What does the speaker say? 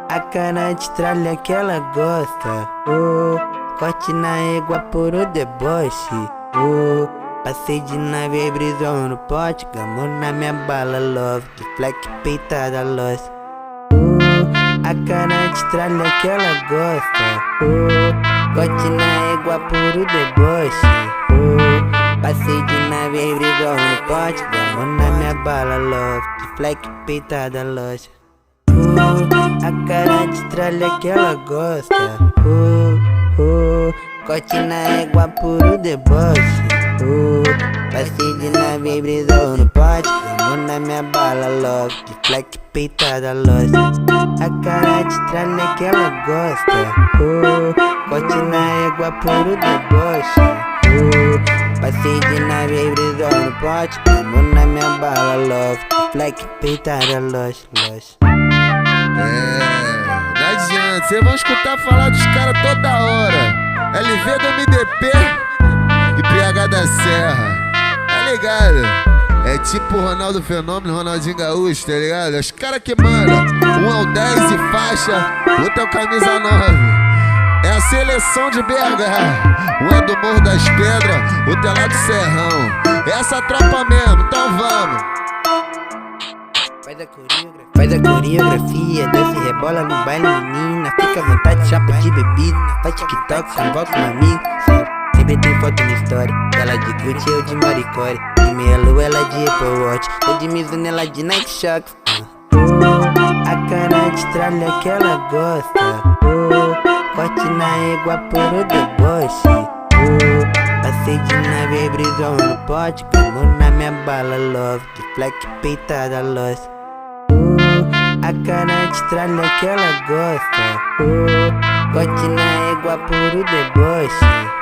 A cana de tralha que ela gosta. Corte na égua por o deboche. Passei de nave, brisou no pote. Gamou na minha bala, love. De fleque peitada, lost. A cana de tralha que ela gosta. Corte na égua por o deboche. Passei de nave, brisou no pote. Gamou na minha bala, love. De fleque peitada, lost. A cara de tralha que ela gosta. Corte na égua puro deboche. Passei de nave, brisou no pote. Gamou na minha bala, love. De fleque peitada, lost. A cara de tralha que ela gosta. Corte na égua puro deboche. Passei de nave, brisou no pote. Gamou na minha bala, love. De fleque peitada, lost. Não adianta, cês vão escutar falar dos caras toda hora. LV do MDP e PH da Serra, tá ligado? É tipo Ronaldo Fenômeno, Ronaldinho Gaúcho, tá ligado? Os caras que mandam, um é o 10 e faixa, outro é o camisa 9. É a seleção de BH, um é do Morro das Pedras, outro é lá do Serrão. É essa tropa mesmo, então vamos. Faz a coreografia, desce, rebola no baile, menina. Fica à vontade, chapa de bebida. Faz TikTok, convoca um amigo. Sempre tem foto na história. Ela de Gucci, eu de Maricore. De meia lua, ela de Apple Watch. Tô de Mizuno, ela de Nike Shox. A cara de tralha que ela gosta. Corte na égua por o deboche. Passei de nave, brisou no pote. Gamou na minha bala, love. De fleque peitada, lost. A cara de tralha que ela gosta. Corte na égua por o deboche.